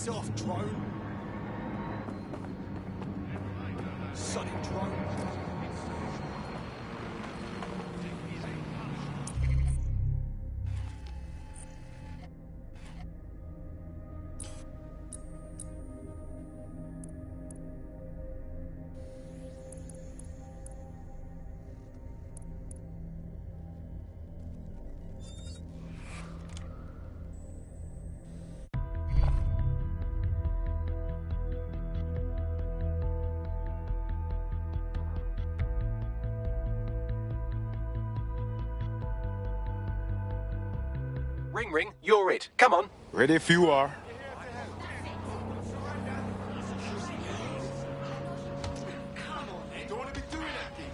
Ubisoft drone. Sonic drone. Ring, ring, you're it. Come on. Ready if you are. Come on, man. Don't want to be doing that, geez.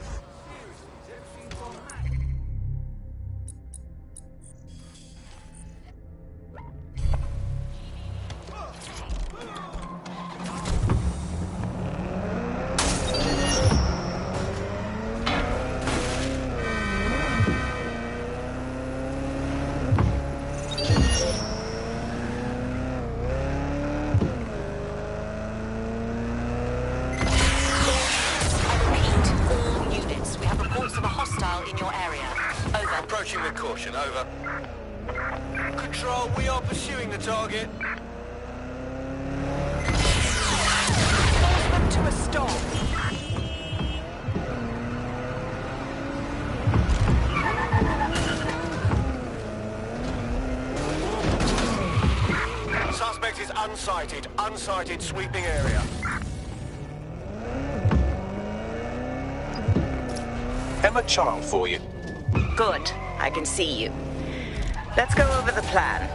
Approaching with caution, over. Control, we are pursuing the target. Force them to a stop. Suspect is unsighted. Unsighted, sweeping area. Emma Child for you. Good. I can see you. Let's go over the plan.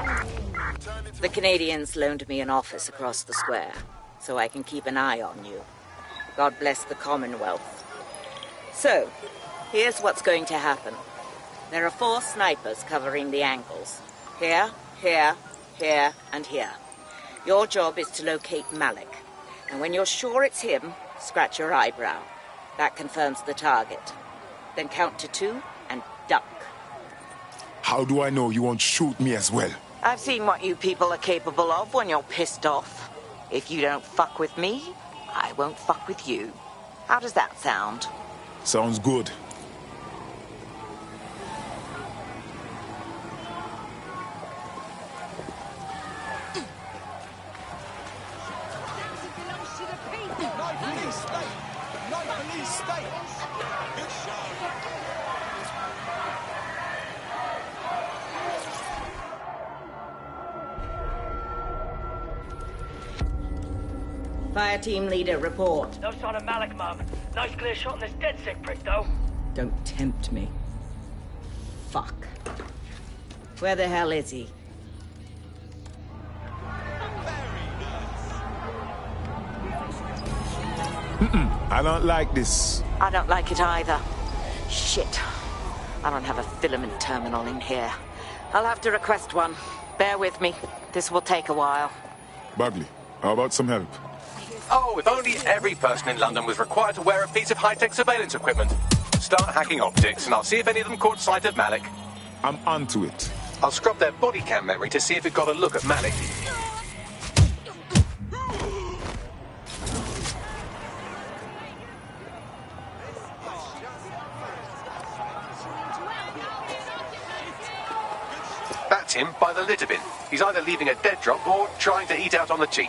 The Canadians loaned me an office across the square, so I can keep an eye on you. God bless the Commonwealth. So, here's what's going to happen. There are 4 snipers covering the angles. Here, here, here, and here. Your job is to locate Malik. And when you're sure it's him, scratch your eyebrow. That confirms the target. Then count to 2 and duck. How do I know you won't shoot me as well? I've seen what you people are capable of when you're pissed off. If you don't fuck with me, I won't fuck with you. How does that sound? Sounds good. Fire team leader, report. No sign of Malik, Mum. Nice clear shot on this dead sick prick, though. Don't tempt me. Fuck. Where the hell is he? I don't like this. I don't like it either. Shit. I don't have a filament terminal in here. I'll have to request one. Bear with me. This will take a while. Bagley, how about some help? Oh, if only every person in London was required to wear a piece of high-tech surveillance equipment. Start hacking optics, and I'll see if any of them caught sight of Malik. I'm onto it. I'll scrub their body cam memory to see if it got a look at Malik. That's him by the litter bin. He's either leaving a dead drop or trying to eat out on the cheap.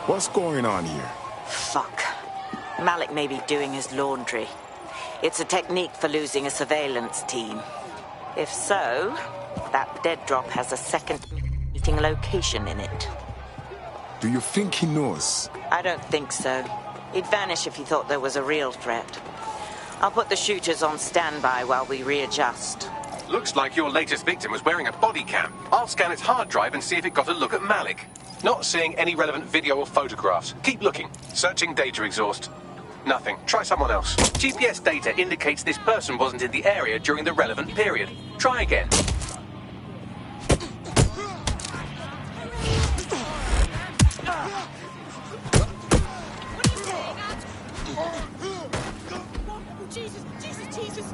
What's going on here? Fuck. Malik may be doing his laundry. It's a technique for losing a surveillance team. If so, that dead drop has a second meeting location in it. Do you think he knows? I don't think so. He'd vanish if he thought there was a real threat. I'll put the shooters on standby while we readjust. Looks like your latest victim was wearing a body cam. I'll scan its hard drive and see if it got a look at Malik. Not seeing any relevant video or photographs. Keep looking. Searching data exhaust. Nothing. Try someone else. GPS data indicates this person wasn't in the area during the relevant period. Try again. Jesus, Jesus, Jesus!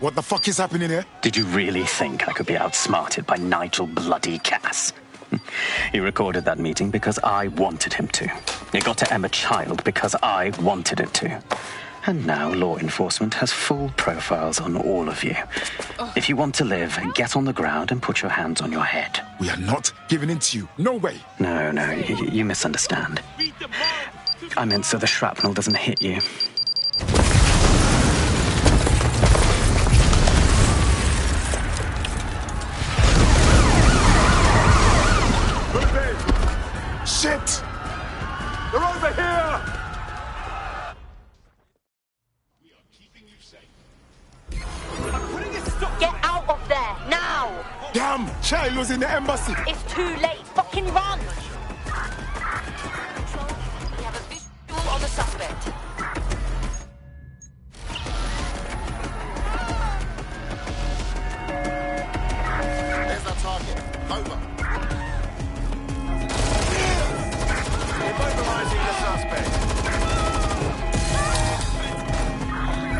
What the fuck is happening here? Did you really think I could be outsmarted by Nigel bloody Cass? He recorded that meeting because I wanted him to. It got to Emma Child because I wanted it to. And now law enforcement has full profiles on all of you. If you want to live, get on the ground and put your hands on your head. We are not giving in to you. No way. No, you misunderstand. I meant so the shrapnel doesn't hit you. Shit! They're over here! We are keeping you safe. Get out of there, now! Damn! Child was in the embassy! It's too late. Fucking run! We have a visual on the suspect. There's our target. Over. Immobilizing the suspect.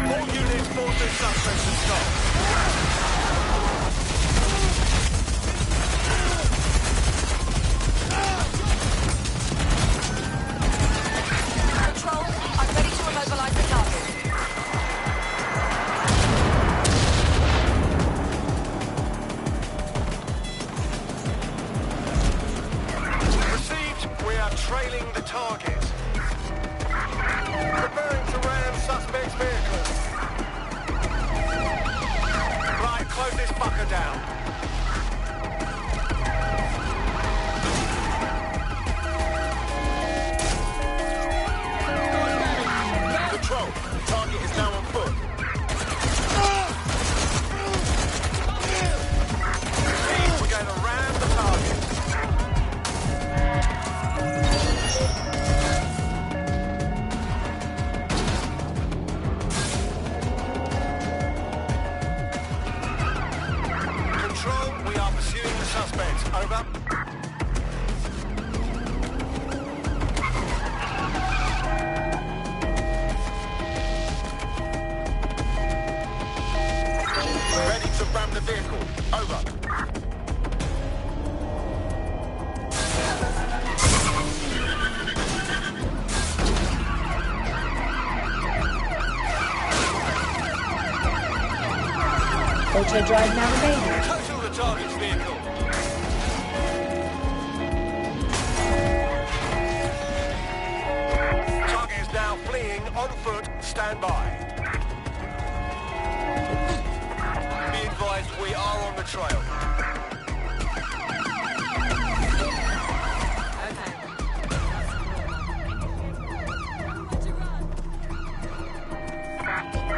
All units board this suspect and stop. Control, I'm ready to immobilize the target. Received. We are trailing the target. Preparing to ram suspect's vehicle. Right, close this fucker down. Control, target is now on foot. Repeat, we're going to ram the target. Control, we are pursuing the suspect. Over. Ready to ram the vehicle. Over. Auto drive now remaining. Total the target's vehicle. Target is now fleeing on foot. Stand by. Be advised, we are on the trail.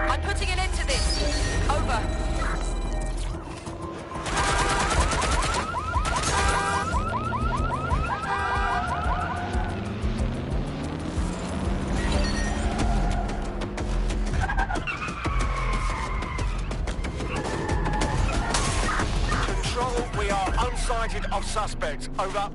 I'm putting an end to this. Over. Control, we are unsighted of suspect. Over.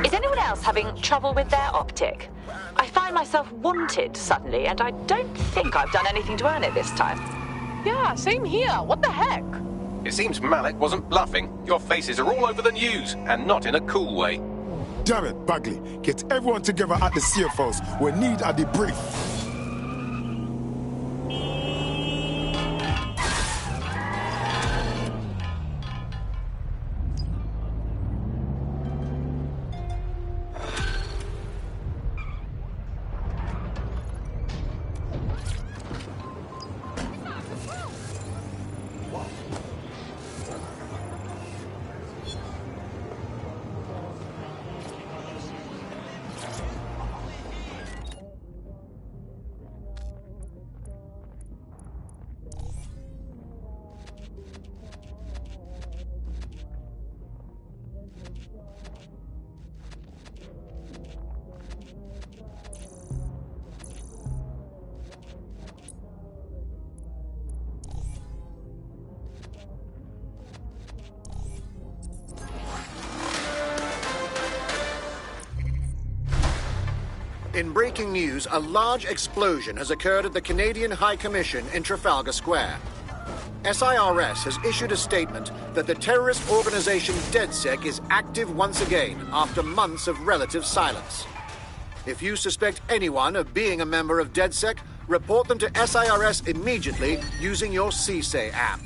Is anyone else having trouble with their optic? I find myself wanted suddenly, and I don't think I've done anything to earn it this time. Yeah, same here. What the heck? It seems Malik wasn't bluffing. Your faces are all over the news, and not in a cool way. Damn it, Bagley. Get everyone together at the CFOs. We need a debrief. In breaking news, a large explosion has occurred at the Canadian High Commission in Trafalgar Square. SIRS has issued a statement that the terrorist organization DedSec is active once again after months of relative silence. If you suspect anyone of being a member of DedSec, report them to SIRS immediately using your CSAY app.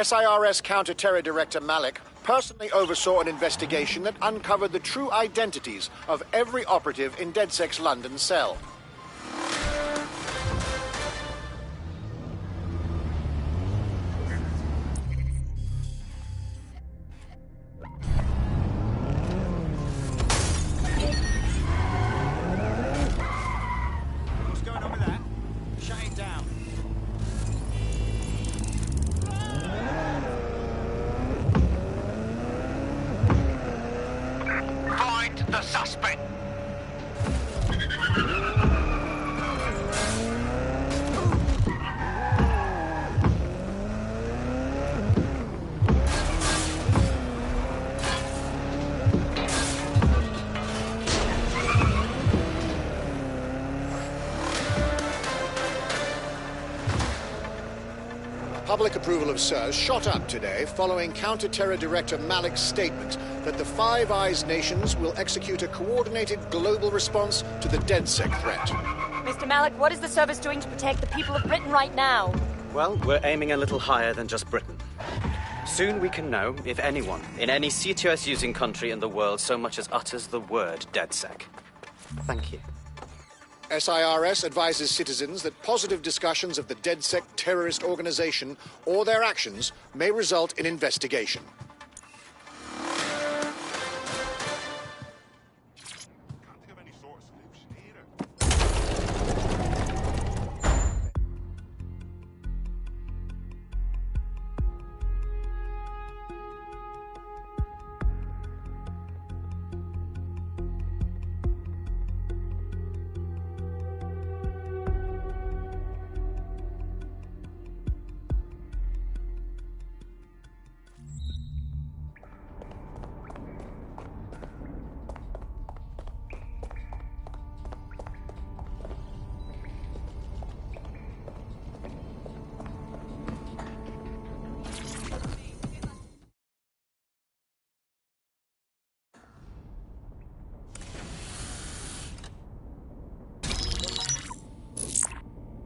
SIRS Counter-Terror Director MALIK personally oversaw an investigation that uncovered the true identities of every operative in DedSec's London cell. What's going on with that? Shut it down. Find the suspect. Public approval of SIRS shot up today following Counter-Terror Director Malik's statement that the Five Eyes nations will execute a coordinated global response to the DedSec threat. Mr. Malik, what is the service doing to protect the people of Britain right now? Well, we're aiming a little higher than just Britain. Soon we can know if anyone in any CTOS-using country in the world so much as utters the word DedSec. Thank you. SIRS advises citizens that positive discussions of the DedSec terrorist organization or their actions may result in investigation.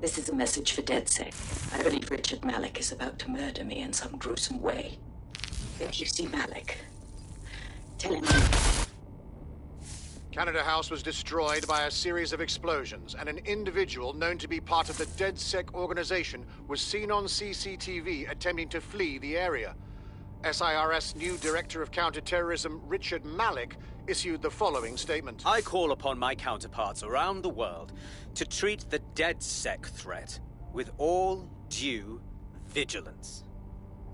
This is a message for DedSec. I believe Richard Malik is about to murder me in some gruesome way. If you see Malik, tell him. Canada House was destroyed by a series of explosions, and an individual known to be part of the DedSec organization was seen on CCTV attempting to flee the area. SIRS new Director of Counterterrorism, Richard Malik, issued the following statement. I call upon my counterparts around the world to treat the DedSec threat with all due vigilance.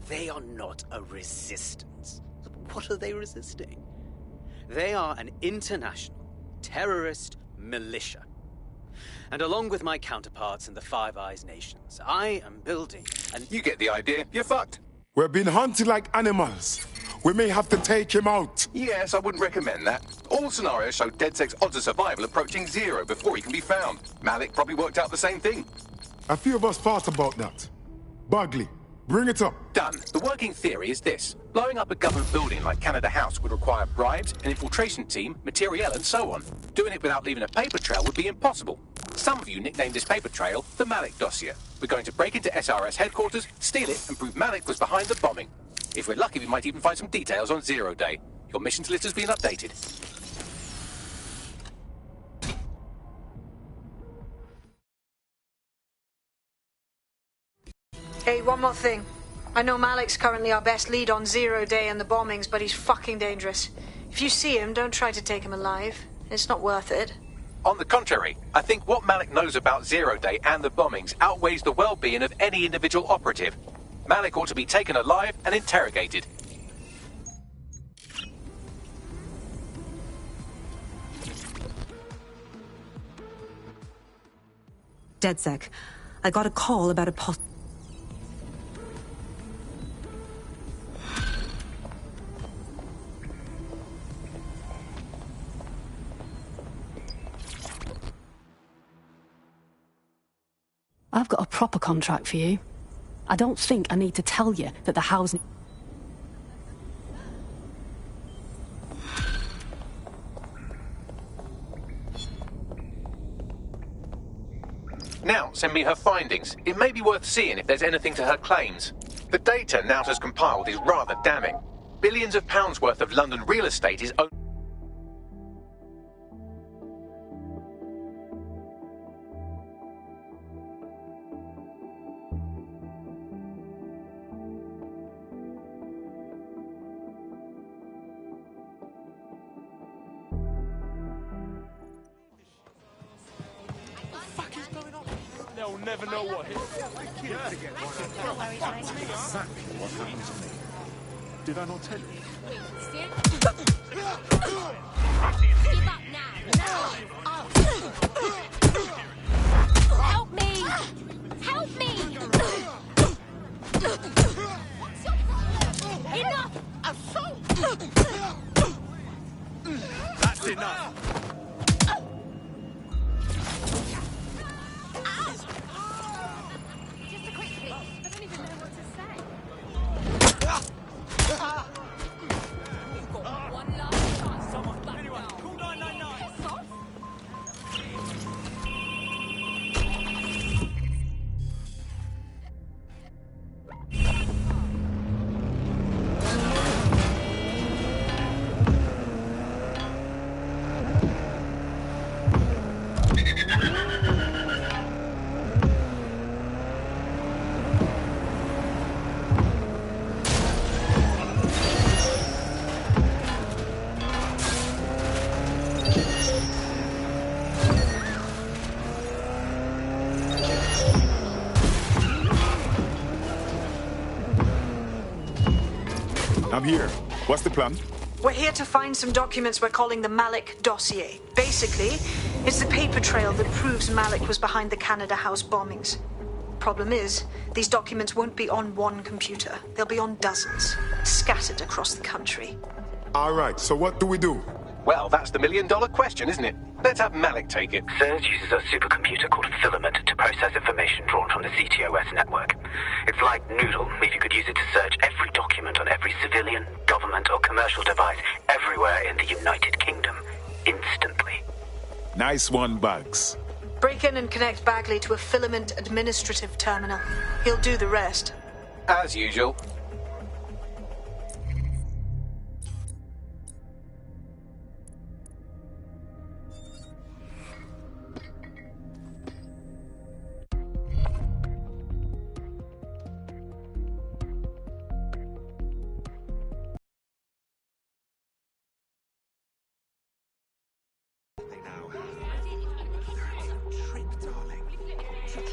They are not a resistance. What are they resisting? They are an international terrorist militia. And along with my counterparts in the Five Eyes nations, I am building an... You get the idea. You're fucked. We're being hunted like animals. We may have to take him out. Yes, I wouldn't recommend that. All scenarios show DedSec's odds of survival approaching 0 before he can be found. Malik probably worked out the same thing. A few of us thought about that. Bagley, bring it up. Done. The working theory is this. Blowing up a government building like Canada House would require bribes, an infiltration team, materiel, and so on. Doing it without leaving a paper trail would be impossible. Some of you nicknamed this paper trail the Malik dossier. We're going to break into SRS headquarters, steal it, and prove Malik was behind the bombing. If we're lucky, we might even find some details on 0 Day. Your missions list has been updated. Hey, one more thing. I know Malik's currently our best lead on 0 Day and the bombings, but he's fucking dangerous. If you see him, don't try to take him alive. It's not worth it. On the contrary, I think what Malik knows about Zero Day and the bombings outweighs the well-being of any individual operative. Malik ought to be taken alive and interrogated. DedSec, I got a call about a I've got a proper contract for you. I don't think I need to tell you that the housing... Now, send me her findings. It may be worth seeing if there's anything to her claims. The data Nout has compiled is rather damning. Billions of pounds worth of London real estate is owned. They'll never know what hit. Exactly what happened to me. Did I not tell you? Give up now. Help me! Help me! Enough! That's enough. Just a quick fix. I don't even know what to say. We've got one last chance. Someone back down. Call 999. Piss off. I'm here. What's the plan? We're here to find some documents we're calling the MALIK dossier. Basically, it's the paper trail that proves Malik was behind the Canada House bombings. Problem is, these documents won't be on one computer. They'll be on dozens, scattered across the country. All right, so what do we do? Well, that's the million-dollar question, isn't it? Let's have Malik take it. SIRS uses a supercomputer called Filament to process information drawn from the CTOS network. It's like Noodle if you could use it to search every document on every civilian, government or commercial device everywhere in the United Kingdom, instantly. Nice one, Bugs. Break in and connect Bagley to a Filament administrative terminal. He'll do the rest. As usual.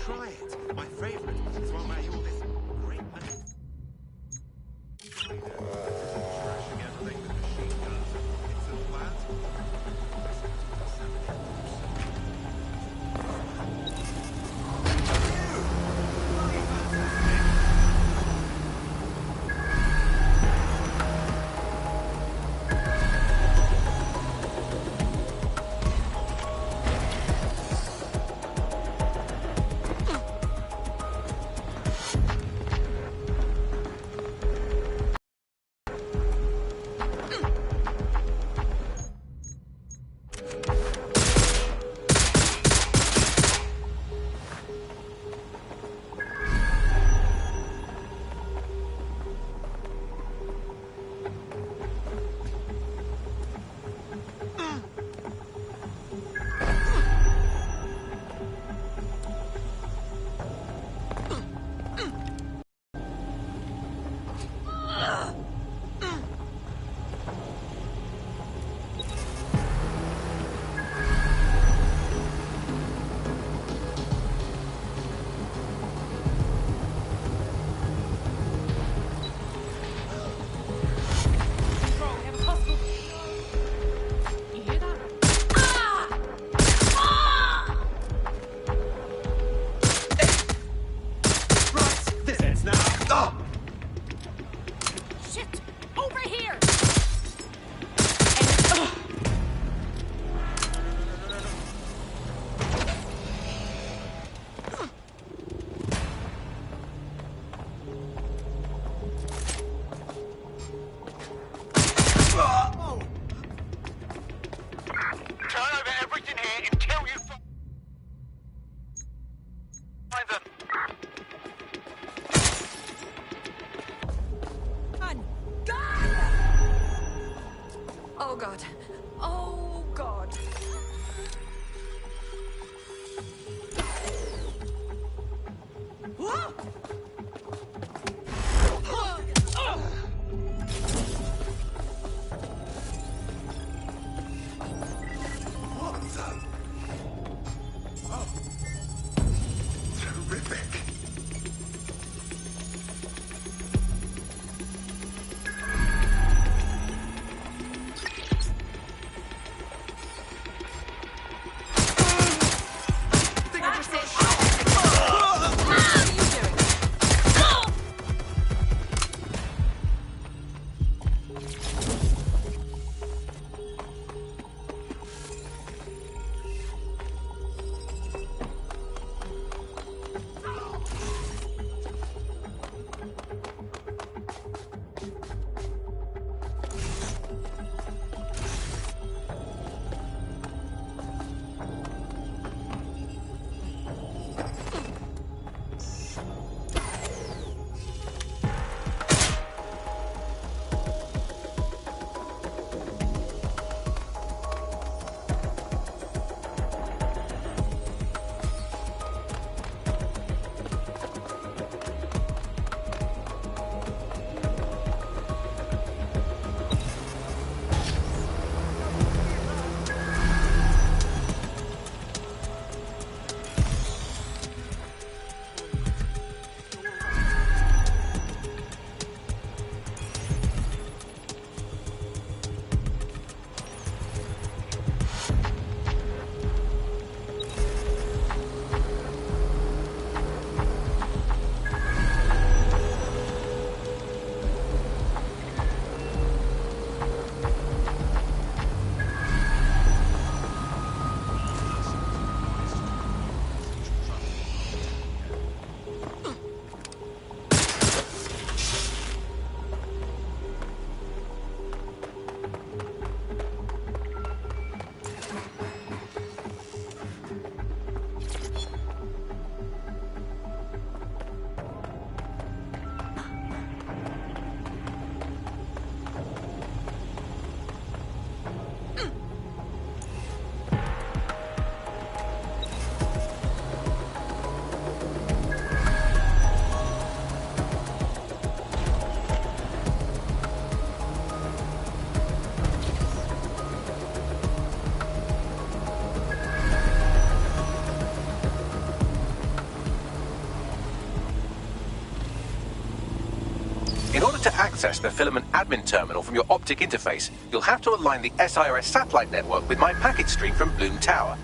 Try it. My favorite. Throw my all this great money. Trashing everything with machine guns and rockets and all Oh, God. Oh, God. Terrific. In order to access the filament admin terminal from your optic interface, you'll have to align the SIRS satellite network with my packet stream from Bloom Tower.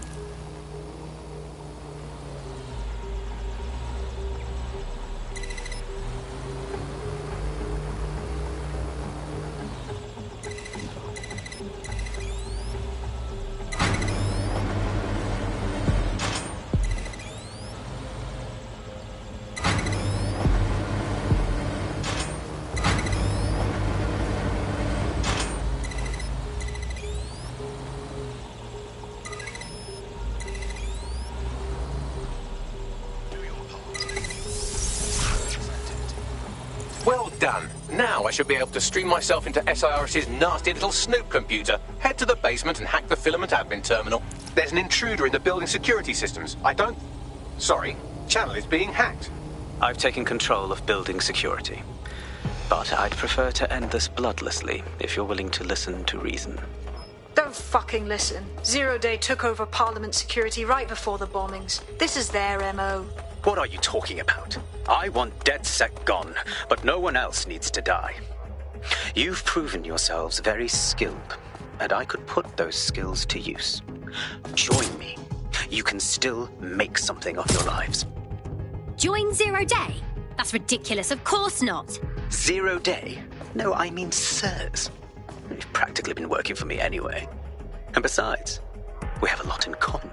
Well done. Now I should be able to stream myself into SIRS's nasty little snoop computer, head to the basement and hack the filament admin terminal. There's an intruder in the building security systems. Sorry, channel is being hacked. I've taken control of building security. But I'd prefer to end this bloodlessly, if you're willing to listen to reason. Don't fucking listen. Zero Day took over Parliament security right before the bombings. This is their MO. What are you talking about? I want DedSec gone, but no one else needs to die. You've proven yourselves very skilled, and I could put those skills to use. Join me. You can still make something of your lives. Join Zero Day? That's ridiculous, of course not. Zero Day? No, I mean SIRS. You've practically been working for me anyway. And besides, we have a lot in common.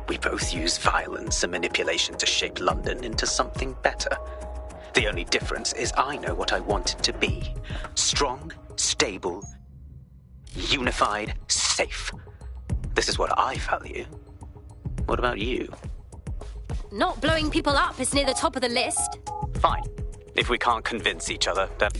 We both use violence and manipulation to shape London into something better. The only difference is I know what I want it to be. Strong, stable, unified, safe. This is what I value. What about you? Not blowing people up is near the top of the list. Fine. If we can't convince each other, then...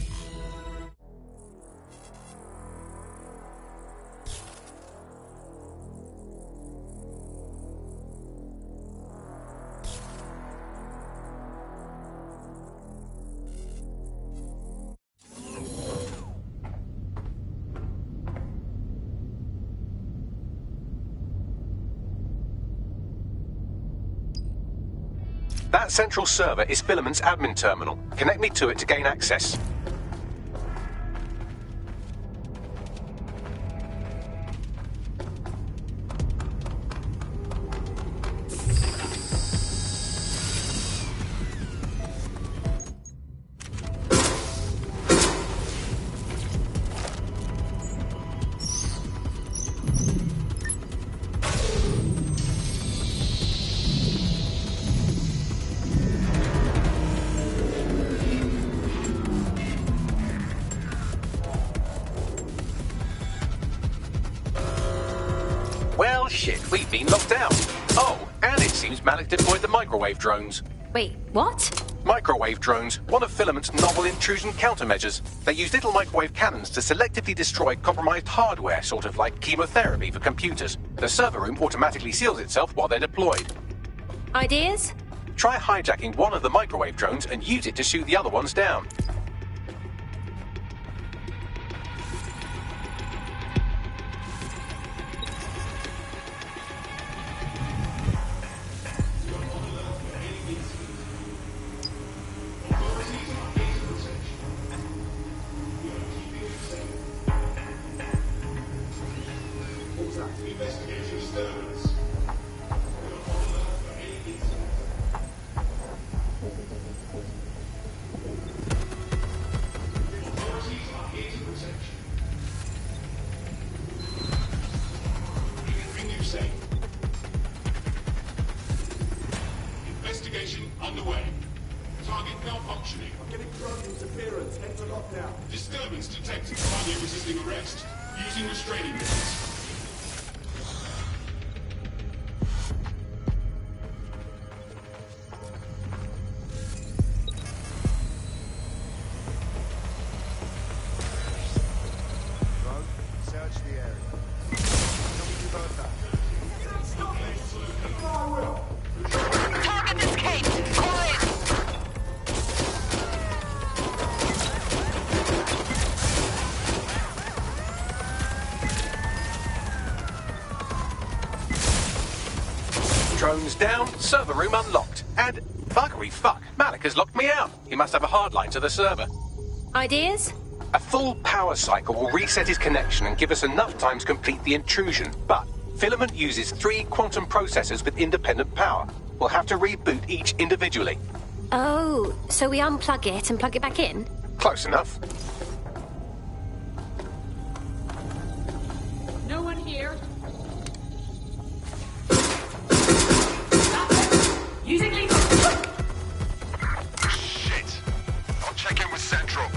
That central server is Filament's admin terminal. Connect me to it to gain access. Well, shit, we've been locked out. Oh, and it seems Malik deployed the microwave drones. Wait, what? Microwave drones, one of Filament's novel intrusion countermeasures. They use little microwave cannons to selectively destroy compromised hardware, sort of like chemotherapy for computers. The server room automatically seals itself while they're deployed. Ideas? Try hijacking one of the microwave drones and use it to shoot the other ones down. Investigation underway. Target malfunctioning. I'm getting drone interference. Enter lockdown. Disturbance detected. Target resisting arrest. Using restraining methods. Drone, search the area. Tell me about that. Stop this! I will! Target escaped! Quiet! Drones down, server room unlocked. And buggery fuck, Malik has locked me out. He must have a hard line to the server. Ideas? A full power cycle will reset his connection and give us enough time to complete the intrusion. But Filament uses 3 quantum processors with independent power. We'll have to reboot each individually. Oh, so we unplug it and plug it back in? Close enough. No one here. Using lethal. Shit. I'll check in with Central.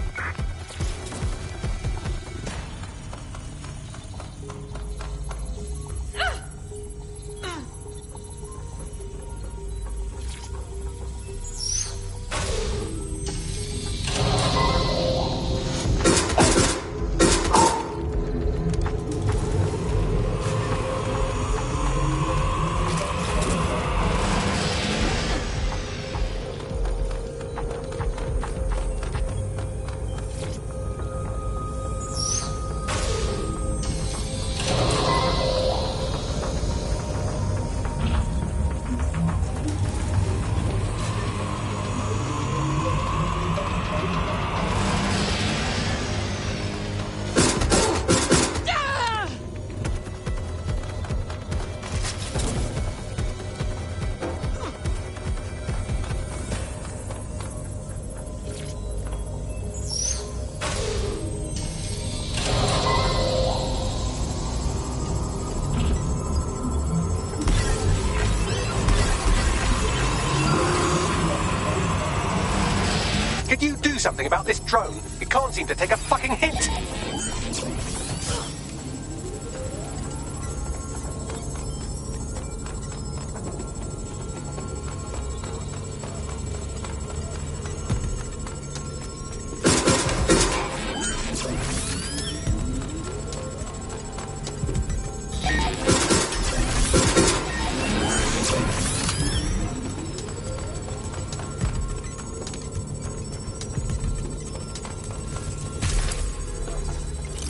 Could you do something about this drone? It can't seem to take a fucking hint.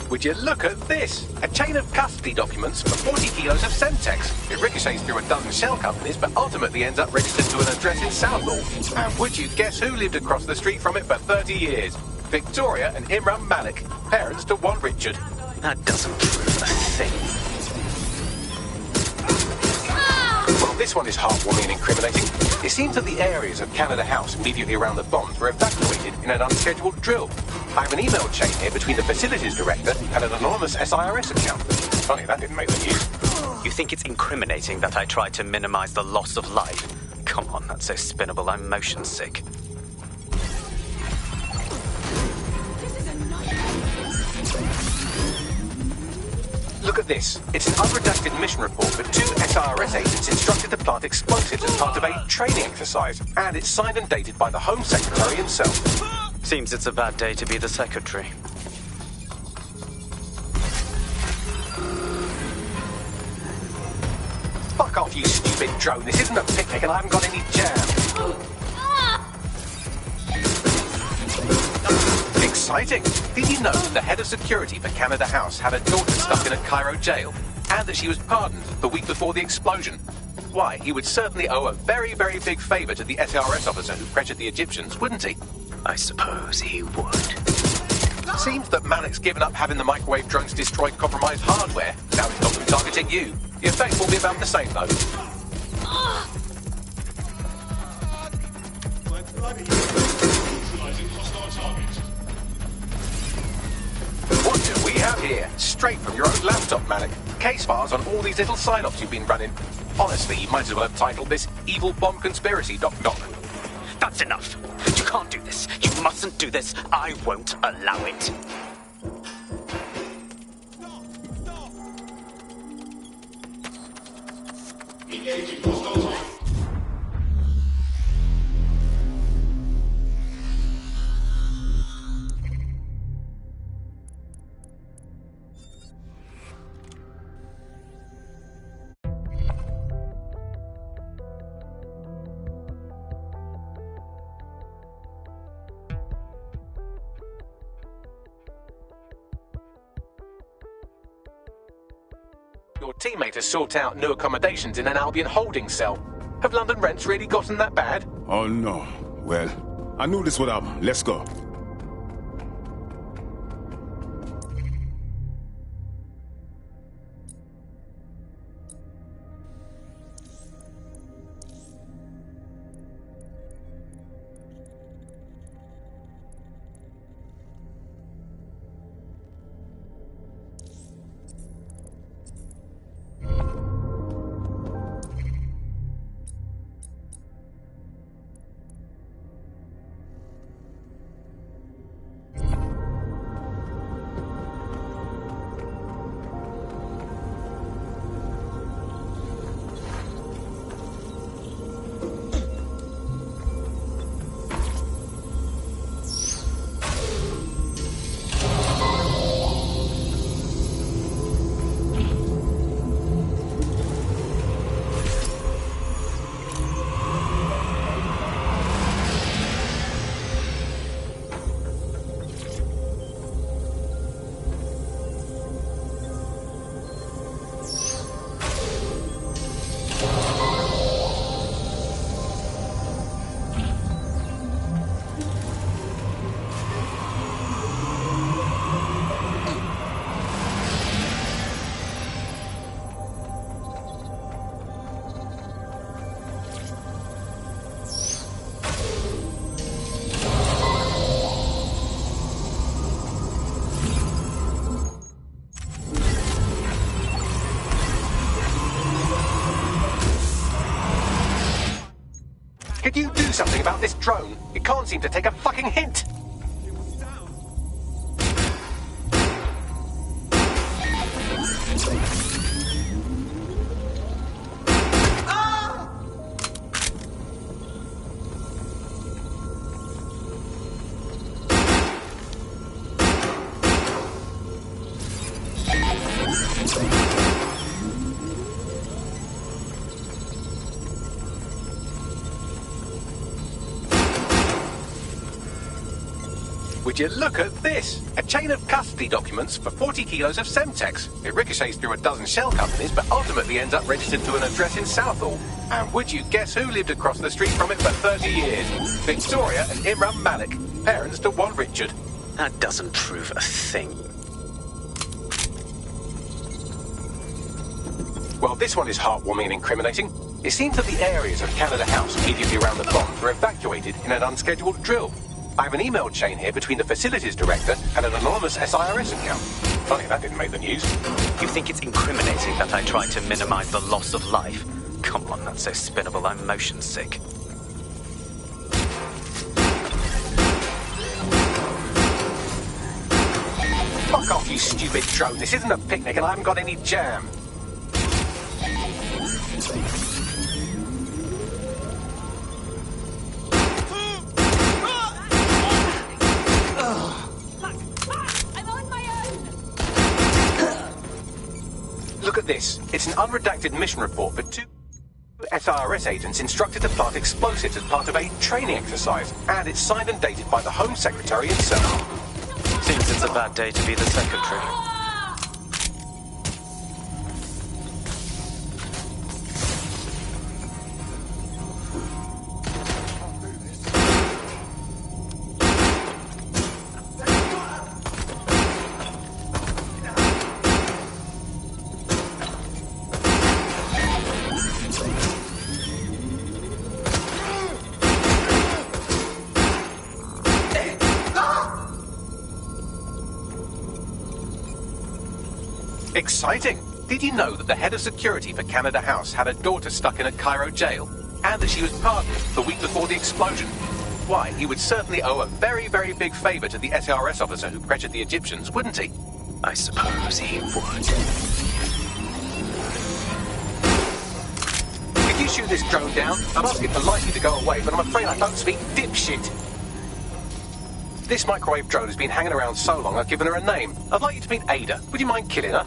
Would you look at this? A chain of custody documents for 40 kilos of Semtex. It ricochets through a dozen shell companies, but ultimately ends up registered to an address in Southall. And would you guess who lived across the street from it for 30 years? Victoria and Imran Malik, parents to one Richard. That doesn't prove a thing. Well, this one is heartwarming and incriminating. It seems that the areas of Canada House immediately around the bombs were evacuated in an unscheduled drill. I have an email chain here between the facilities director and an anonymous SIRS account. Funny, that didn't make the news. You think it's incriminating that I tried to minimize the loss of life? Come on, that's so spinnable, I'm motion sick. Look at this. It's an unredacted mission report for 2 SIRS agents instructed to plant explosives as part of a training exercise. And it's signed and dated by the Home Secretary himself. Seems it's a bad day to be the secretary. Fuck off, you stupid drone. This isn't a picnic and I haven't got any jam. Exciting! Did you know that the head of security for Canada House had a daughter stuck in a Cairo jail? And that she was pardoned the week before the explosion? Why, he would certainly owe a very, very big favour to the SIRS officer who pressured the Egyptians, wouldn't he? I suppose he would. Seems that Malik's given up having the microwave drones destroy compromised hardware. Now he's got them targeting you. The effect will be about the same, though. What do we have here? Straight from your own laptop, Malik. Case files on all these little sign-offs you've been running. Honestly, you might as well have titled this Evil Bomb Conspiracy, Doc. That's enough. You can't do this. You mustn't do this. I won't allow it. Engaging hostile target. Your teammate has sought out new accommodations in an Albion holding cell. Have London rents really gotten that bad? Oh no. Well, I knew this would happen. Let's go. Could you do something about this drone? It can't seem to take a fucking hint. Would you look at this? A chain of custody documents for 40 kilos of Semtex. It ricochets through a dozen shell companies, but ultimately ends up registered to an address in Southall. And would you guess who lived across the street from it for 30 years? Victoria and Imran Malik, parents to one Richard. That doesn't prove a thing. Well, this one is heartwarming and incriminating. It seems that the areas of Canada House immediately around the bomb were evacuated in an unscheduled drill. I have an email chain here between the facilities director and an anonymous SIRS account. Funny that didn't make the news. You think it's incriminating that I tried to minimize the loss of life? Come on, that's so spinnable, I'm motion sick. Fuck off, you stupid drone. This isn't a picnic and I haven't got any jam. Look at this. It's an unredacted mission report for 2 SIRS agents instructed to plant explosives as part of a training exercise. And it's signed and dated by the Home Secretary himself. Seems it's a bad day to be the secretary. Exciting! Did you know that the head of security for Canada House had a daughter stuck in a Cairo jail? And that she was pardoned the week before the explosion? Why, he would certainly owe a very, very big favour to the SIRS officer who pressured the Egyptians, wouldn't he? I suppose he would. Could you shoot this drone down? I'd ask it politely to go away, but I'm afraid I don't speak dipshit. This microwave drone has been hanging around so long I've given her a name. I'd like you to meet Ada. Would you mind killing her?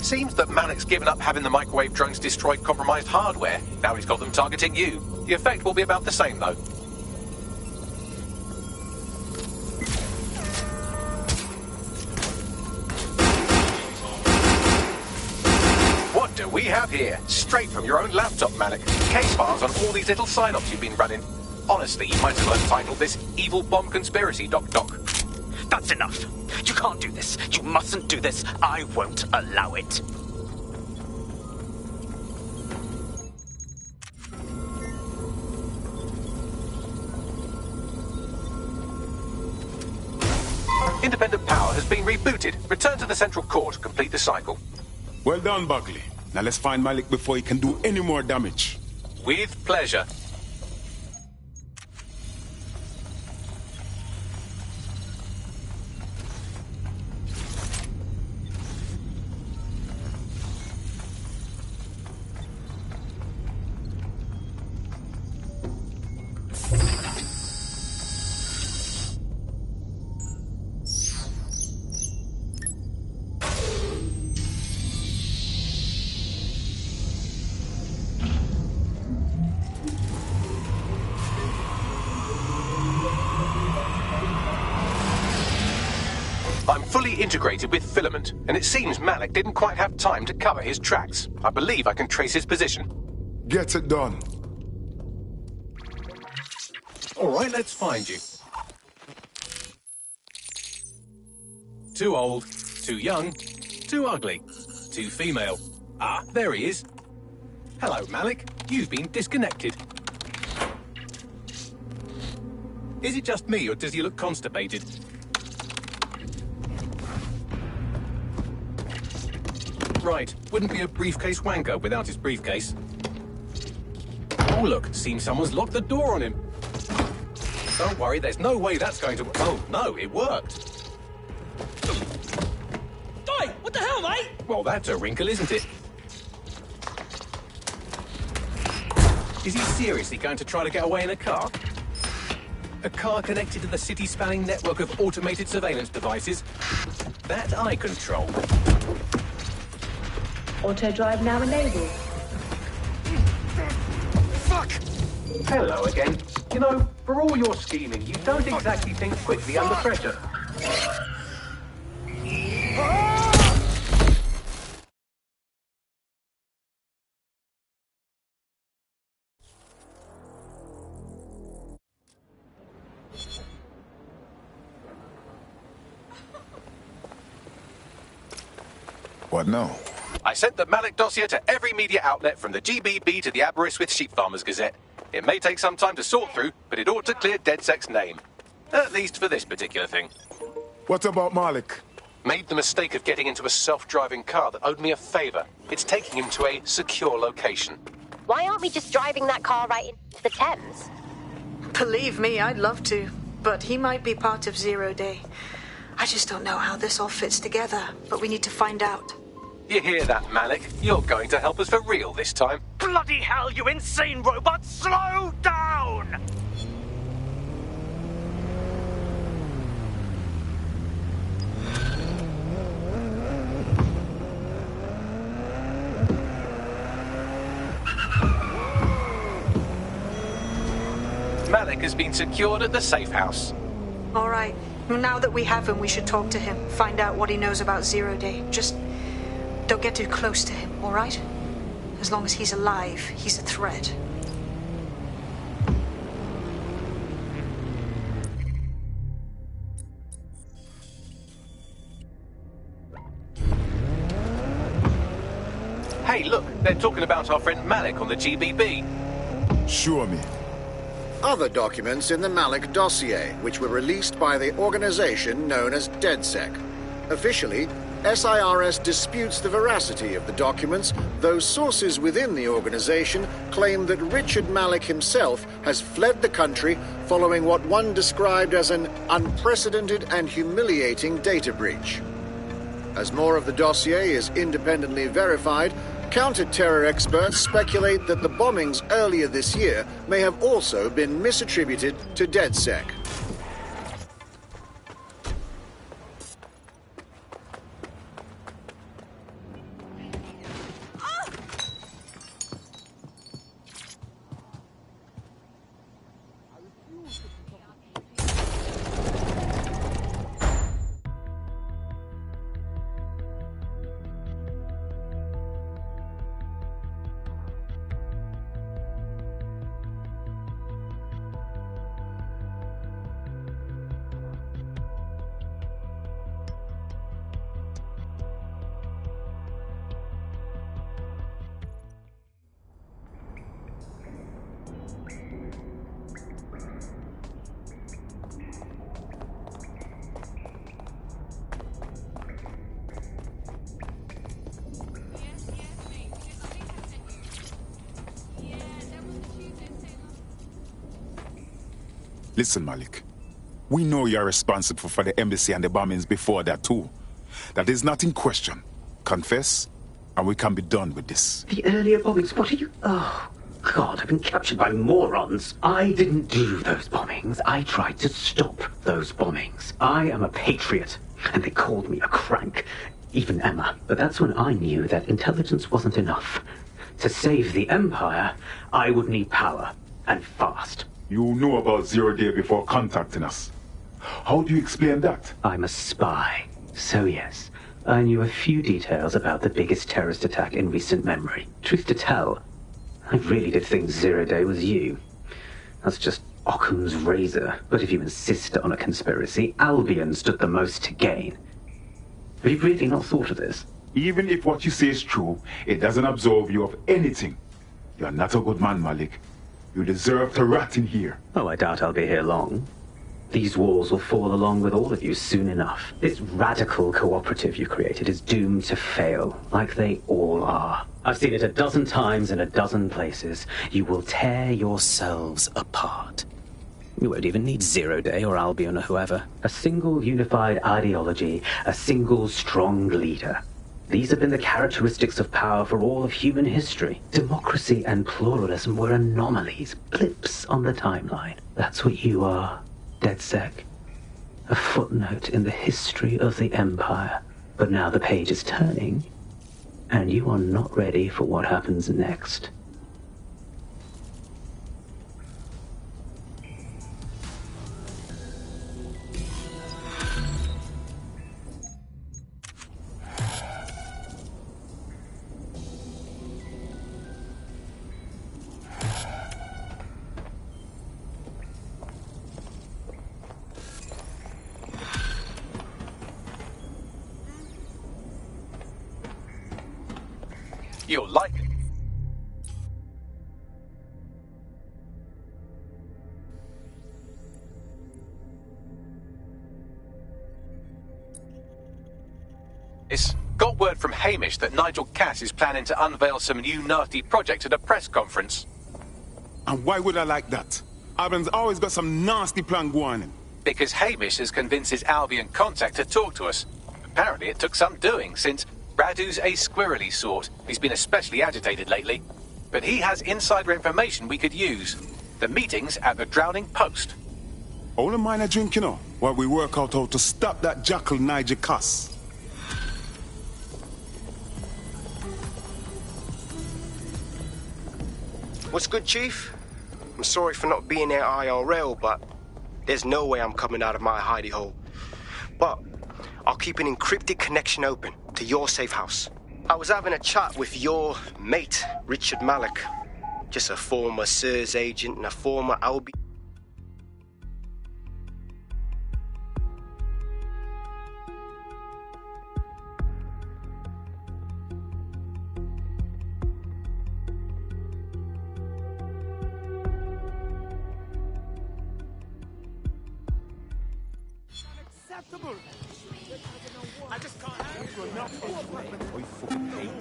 Seems that Malik's given up having the microwave drones destroy compromised hardware. Now he's got them targeting you. The effect will be about the same, though. What do we have here? Straight from your own laptop, Malik. Case files on all these little sign-offs you've been running. Honestly, you might as well have titled this Evil Bomb Conspiracy, Doc. That's enough. You can't do this. You mustn't do this. I won't allow it. Independent power has been rebooted. Return to the central core to complete the cycle. Well done, Buckley. Now let's find Malik before he can do any more damage. With pleasure. I'm fully integrated with Filament, and it seems Malik didn't quite have time to cover his tracks. I believe I can trace his position. Get it done. All right, let's find you. Too old, too young, too ugly, too female. Ah, there he is. Hello, Malik. You've been disconnected. Is it just me, or does he look constipated? Right, wouldn't be a briefcase wanker without his briefcase. Oh look, seems someone's locked the door on him. Don't worry, there's no way that's going to... Oh, no, it worked. Oi, what the hell, mate? Well, that's a wrinkle, isn't it? Is he seriously going to try to get away in a car? A car connected to the city-spanning network of automated surveillance devices. That I control. Auto drive now enabled. Fuck! Hello again. You know, for all your scheming, you don't exactly think quickly under pressure. What now? I sent the Malik dossier to every media outlet from the GBB to the Aberystwyth Sheep Farmers Gazette. It may take some time to sort through, but it ought to clear DedSec's name. At least for this particular thing. What about Malik? Made the mistake of getting into a self-driving car that owed me a favor. It's taking him to a secure location. Why aren't we just driving that car right into the Thames? Believe me, I'd love to. But he might be part of Zero Day. I just don't know how this all fits together, but we need to find out. You hear that, Malik? You're going to help us for real this time. Bloody hell, you insane robot! Slow down! Malik has been secured at the safe house. All right. Now that we have him, we should talk to him. Find out what he knows about Zero Day. Just don't get too close to him, all right? As long as he's alive, he's a threat. Hey, look, they're talking about our friend Malik on the GBB. Show me. Other documents in the Malik dossier, which were released by the organization known as DedSec. Officially, SIRS disputes the veracity of the documents, though sources within the organization claim that Richard Malik himself has fled the country following what one described as an unprecedented and humiliating data breach. As more of the dossier is independently verified, counter-terror experts speculate that the bombings earlier this year may have also been misattributed to DedSec. Listen, Malik. We know you're responsible for the embassy and the bombings before that, too. That is not in question. Confess, and we can be done with this. The earlier bombings, what are you... Oh, God, I've been captured by morons. I didn't do those bombings. I tried to stop those bombings. I am a patriot, and they called me a crank. Even Emma. But that's when I knew that intelligence wasn't enough. To save the Empire, I would need power, and fast. You knew about Zero Day before contacting us. How do you explain that? I'm a spy. So yes, I knew a few details about the biggest terrorist attack in recent memory. Truth to tell, I really did think Zero Day was you. That's just Occam's razor. But if you insist on a conspiracy, Albion stood the most to gain. Have you really not thought of this? Even if what you say is true, it doesn't absolve you of anything. You're not a good man, Malik. You deserve to rot in here. Oh, I doubt I'll be here long. These walls will fall along with all of you soon enough. This radical cooperative you created is doomed to fail, like they all are. I've seen it a dozen times in a dozen places. You will tear yourselves apart. You won't even need Zero Day or Albion or whoever. A single unified ideology, a single strong leader. These have been the characteristics of power for all of human history. Democracy and pluralism were anomalies, blips on the timeline. That's what you are. DedSec. A footnote in the history of the Empire. But now the page is turning, and you are not ready for what happens next. You'll like it. It's got word from Hamish that Nigel Cass is planning to unveil some new nasty project at a press conference. And why would I like that? Alvin's always got some nasty plan going. Because Hamish has convinced his Albion contact to talk to us. Apparently it took some doing, since Radu's a squirrely sort. He's been especially agitated lately. But he has insider information we could use. The meeting's at the Drowning Post. All a minor drink, you know, while we work out how to stop that jackal Nigel Cass. What's good, Chief? I'm sorry for not being there IRL, but there's no way I'm coming out of my hidey hole. But I'll keep an encrypted connection open to your safe house. I was having a chat with your mate, Richard Malik. Just a former SIRS agent and a former Albi...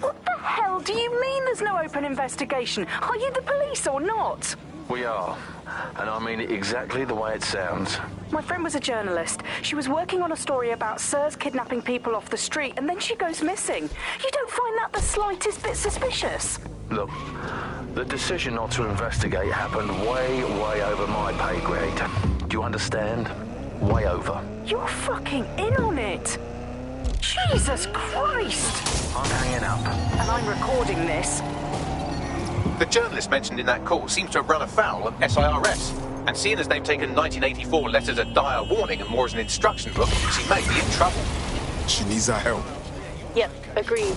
What the hell do you mean there's no open investigation? Are you the police or not? We are. And I mean it exactly the way it sounds. My friend was a journalist. She was working on a story about SIRS kidnapping people off the street, and then she goes missing. You don't find that the slightest bit suspicious? Look, the decision not to investigate happened way over my pay grade. Do you understand? Way over. You're fucking in on it. Jesus Christ! I'm hanging up. And I'm recording this. The journalist mentioned in that call seems to have run afoul of SIRS. And seeing as they've taken 1984 letters of dire warning and more as an instruction book, she may be in trouble. She needs our help. Yep, agreed.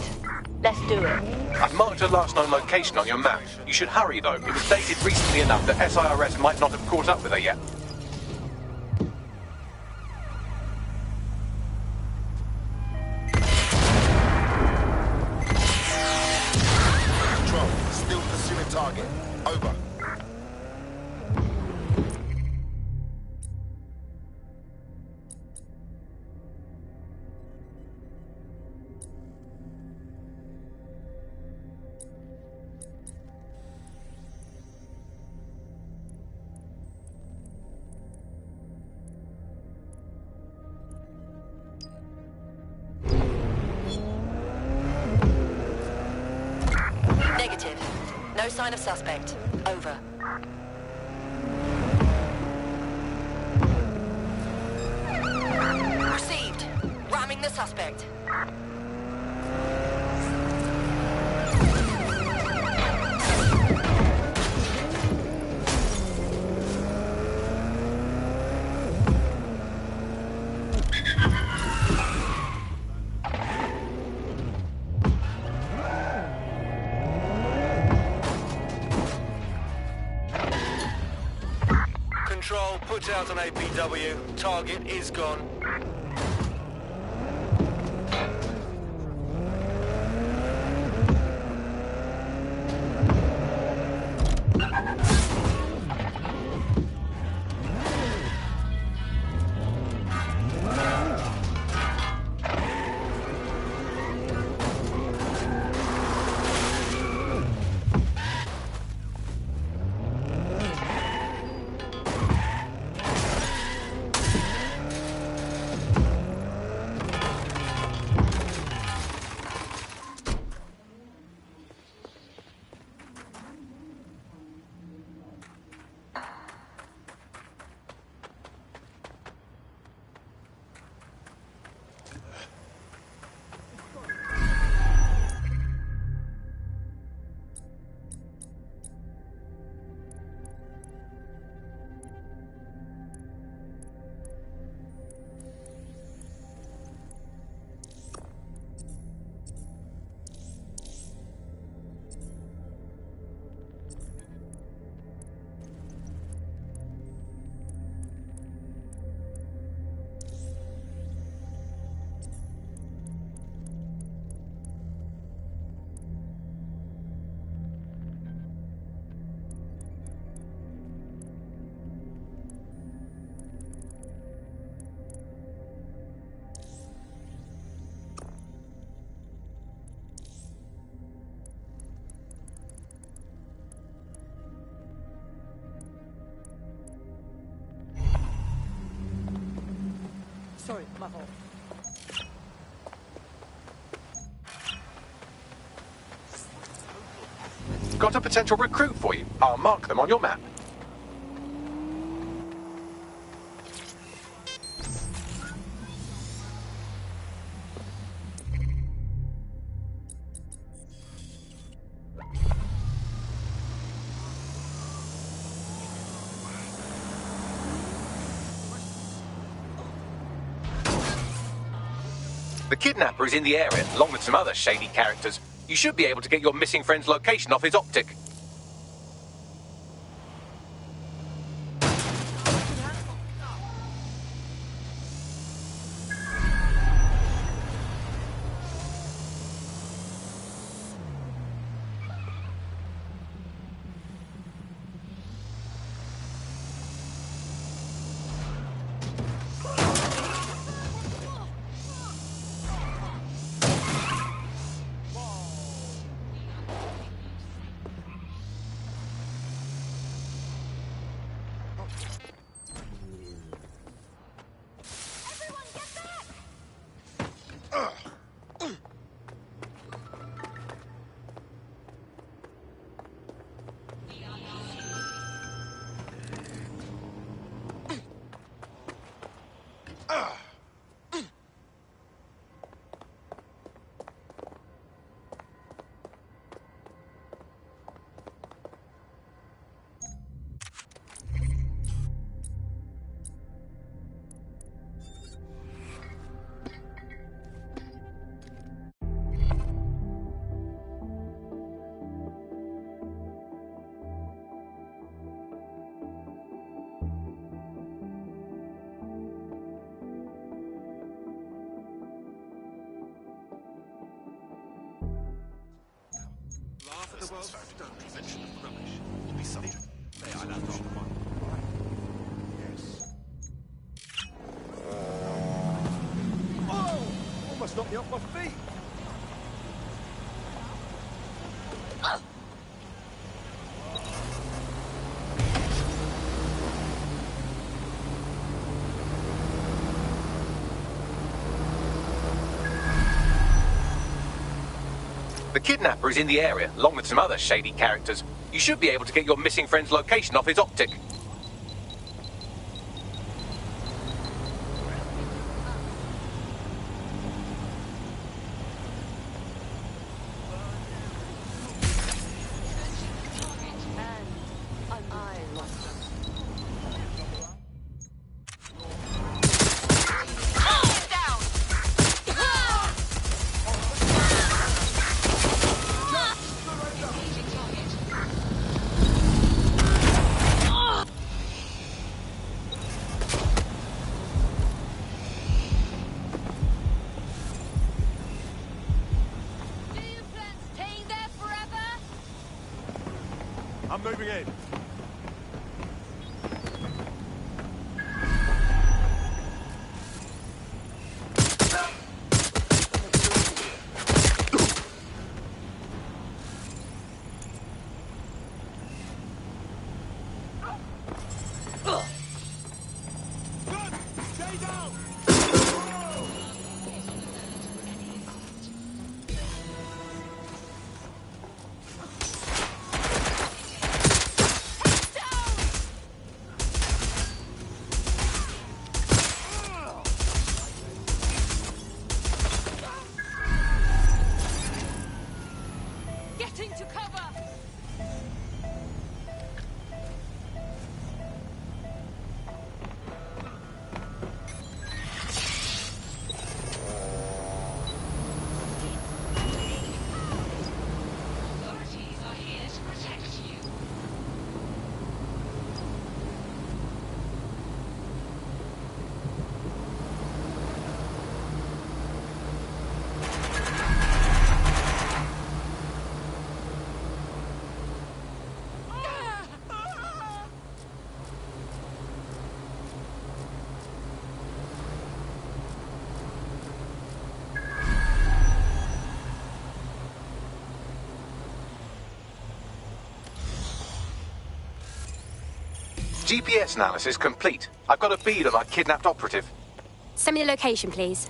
Let's do it. I've marked her last known location on your map. You should hurry, though. It was dated recently enough that SIRS might not have caught up with her yet. Still pursuing target. Over. Negative. No sign of suspect. Over. Received. Ramming the suspect. Control, put out on APW. Target is gone. Sorry, my fault. Got a potential recruit for you. I'll mark them on your map. The kidnapper is in the area, along with some other shady characters. You should be able to get your missing friend's location off his optic. The world's stone convention of rubbish. Ubisoft. They are laptop one. Yes. Oh! Almost knocked me off my feet. The kidnapper is in the area, along with some other shady characters. You should be able to get your missing friend's location off his optic. I'm moving in. Stay down! Getting to cover! Authorities are here to protect you. GPS analysis complete. I've got a bead on our kidnapped operative. Send me the location, please.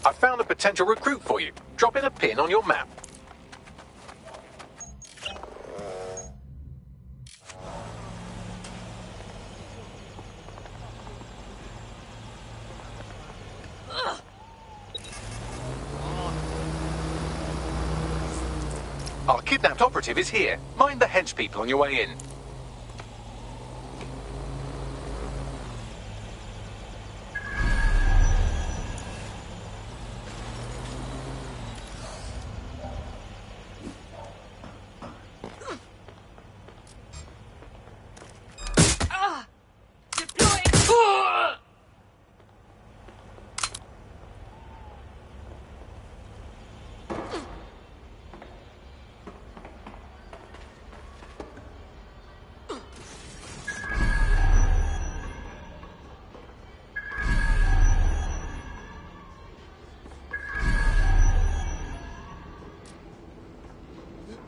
I found a potential recruit for you. Drop in a pin on your map. Our kidnapped operative is here. Mind the hench people on your way in.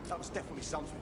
That was definitely something.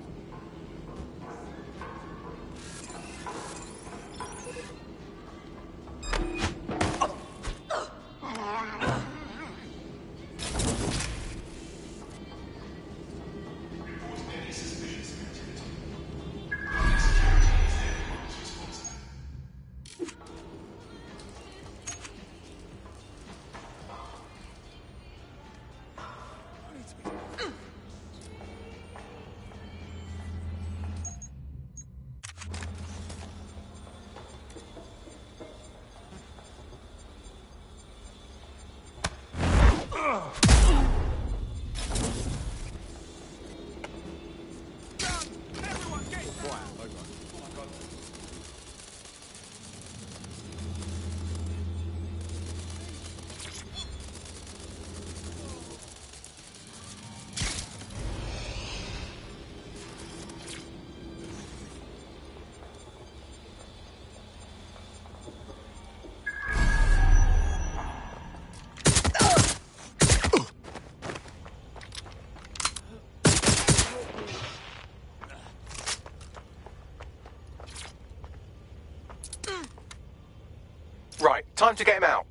Right, time to get him out.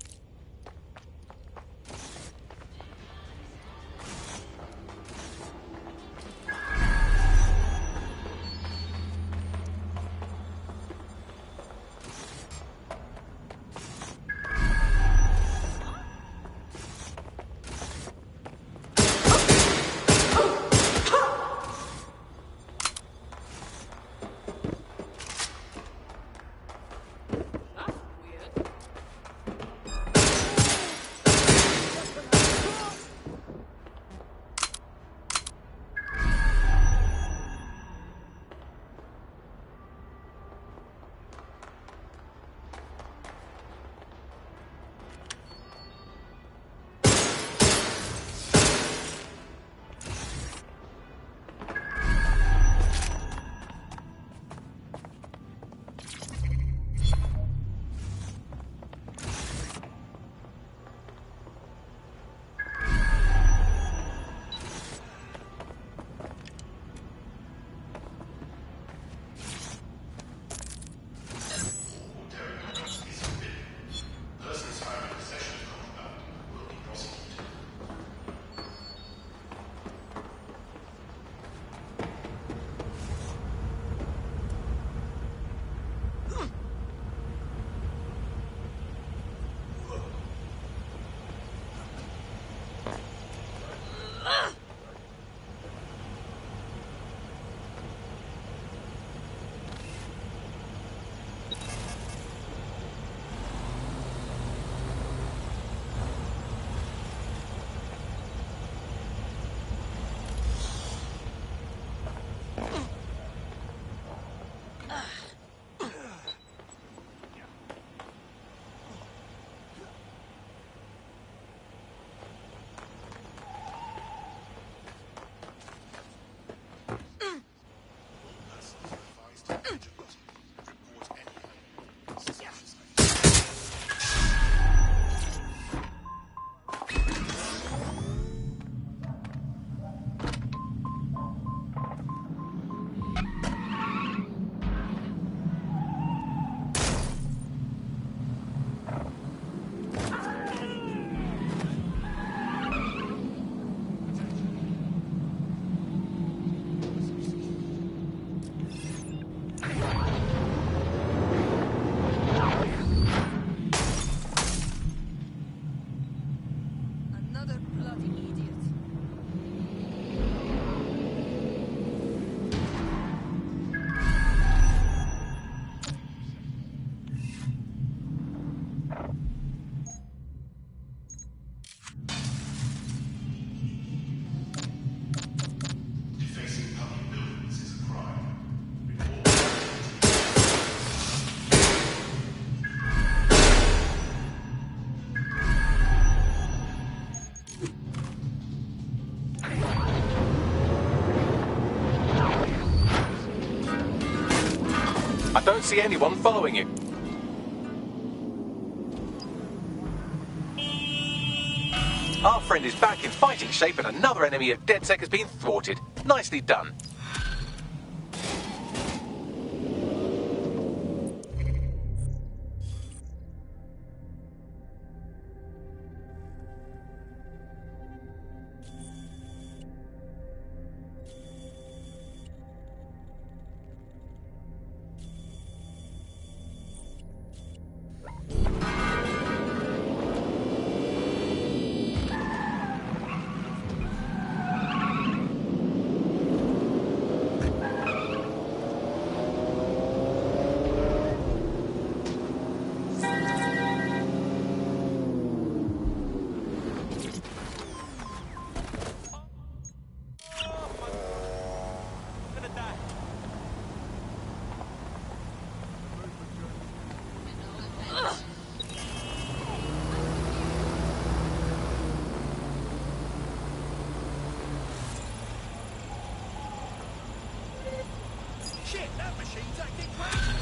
don't see anyone following you. Our friend is back in fighting shape and another enemy of DedSec has been thwarted. Nicely done. Shit, that machine's acting crazy.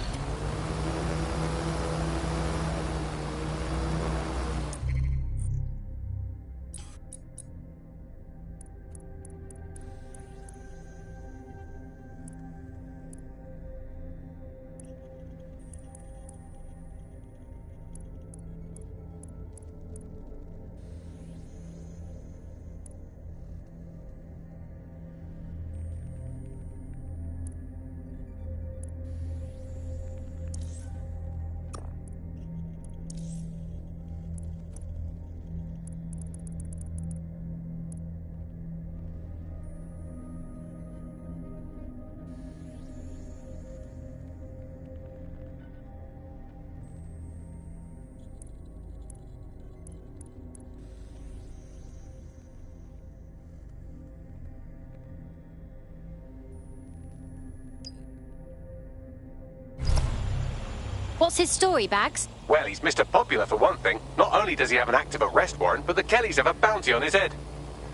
What's his story, Bags? Well, he's Mr. Popular for one thing. Not only does he have an active arrest warrant, but the Kellys have a bounty on his head.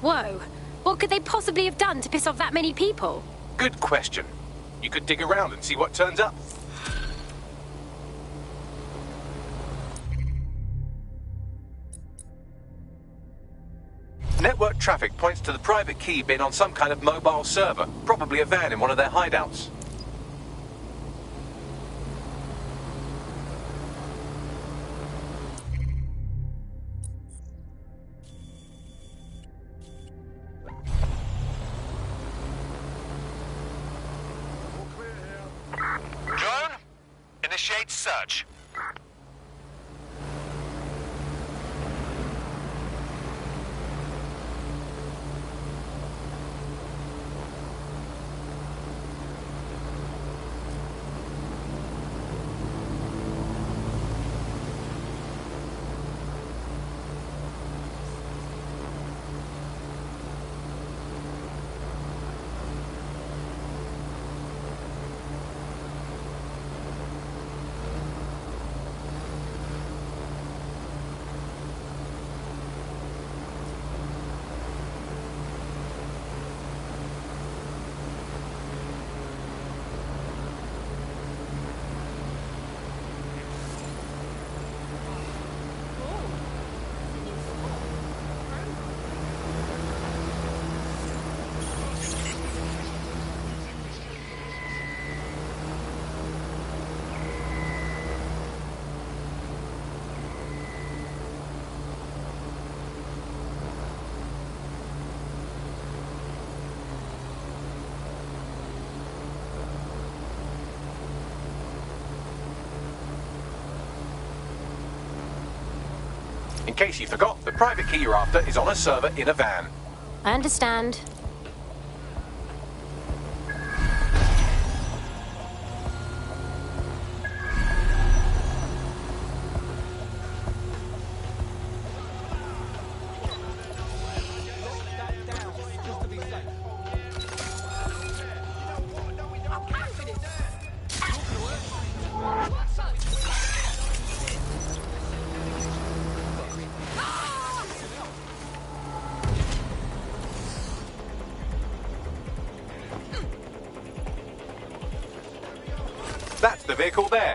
Whoa. What could they possibly have done to piss off that many people? Good question. You could dig around and see what turns up. Network traffic points to the private key bin on some kind of mobile server, probably a van in one of their hideouts. Drone, initiate search. In case you forgot, the private key you're after is on a server in a van. I understand. The vehicle there.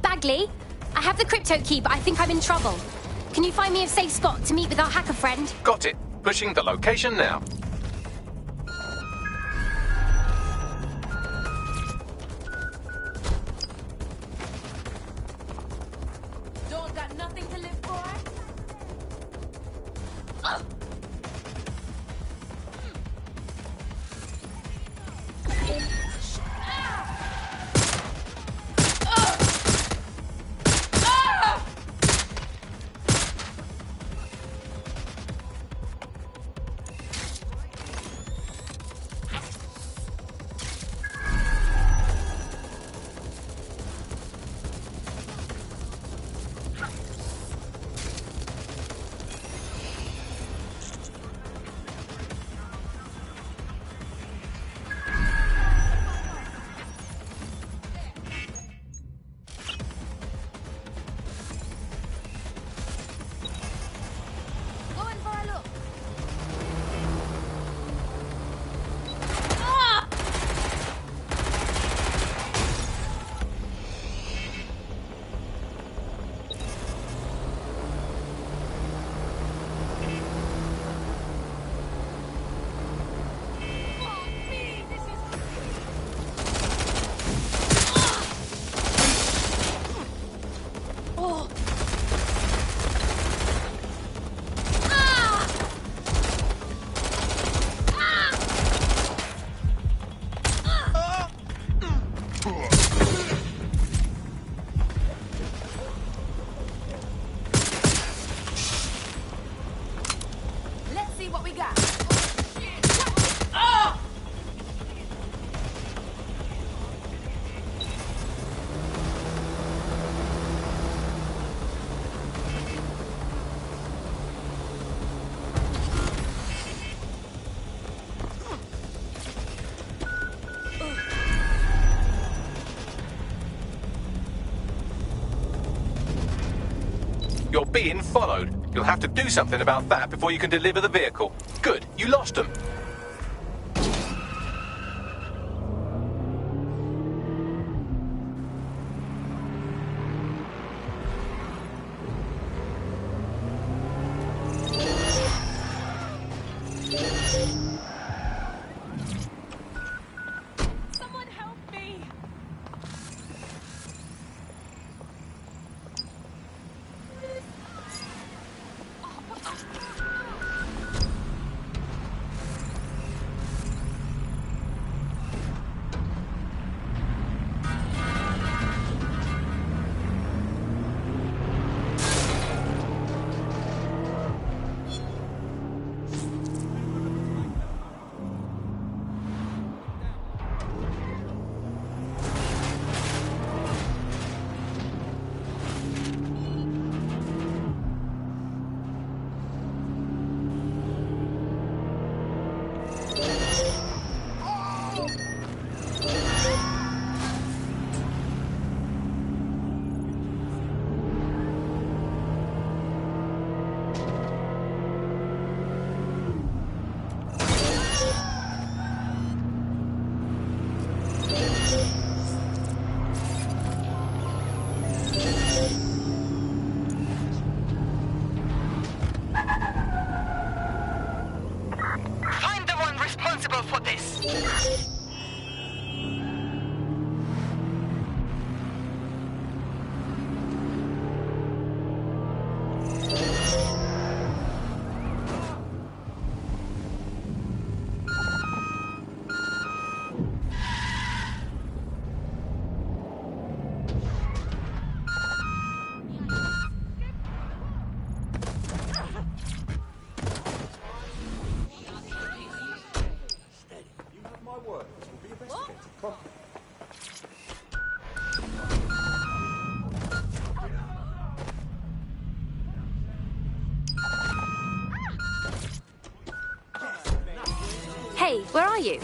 Bagley, I have the crypto key, but I think I'm in trouble. Can you find me a safe spot to meet with our hacker friend? Got it. Pushing the location now. Don't got nothing to live for? being followed. You'll have to do something about that before you can deliver the vehicle. Good, you lost them. Find the one responsible for this. Hey, where are you?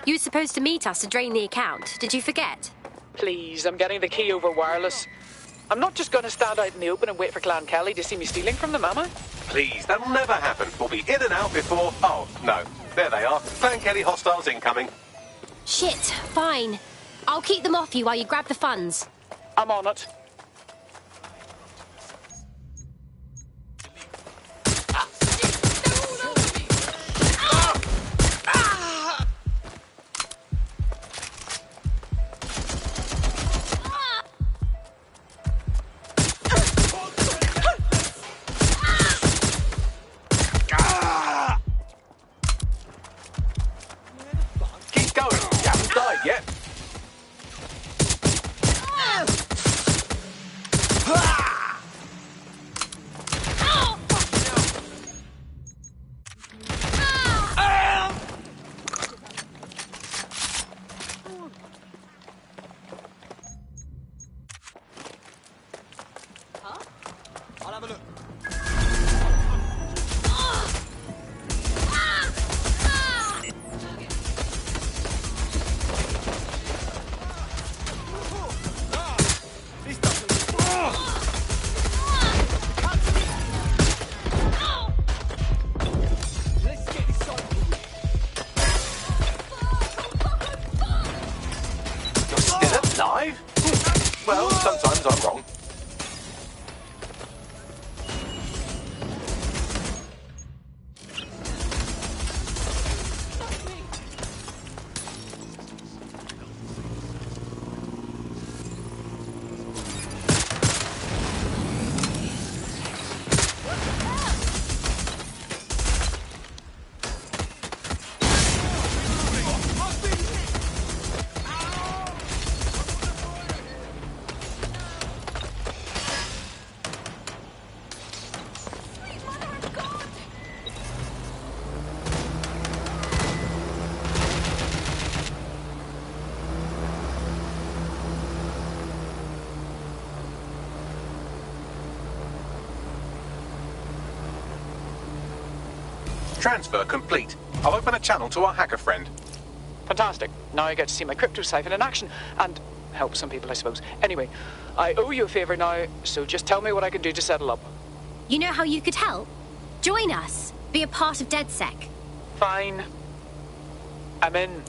You were supposed to meet us to drain the account. Did you forget? Please, I'm getting the key over wireless. I'm not just going to stand out in the open and wait for Clan Kelly to see me stealing from them, am I? Please, that'll never happen. We'll be in and out before... Oh, no. There they are. Clan Kelly hostiles incoming. Shit, fine. I'll keep them off you while you grab the funds. I'm on it. Keep going. You haven't died yet. I'll have a look. You're still alive? Well, sometimes I'm wrong. Transfer complete. I'll open a channel to our hacker friend. Fantastic. Now I get to see my crypto siphon in action and help some people, I suppose. Anyway, I owe you a favor now, so just tell me what I can do to settle up. You know how you could help? Join us. Be a part of DedSec. Fine. I'm in.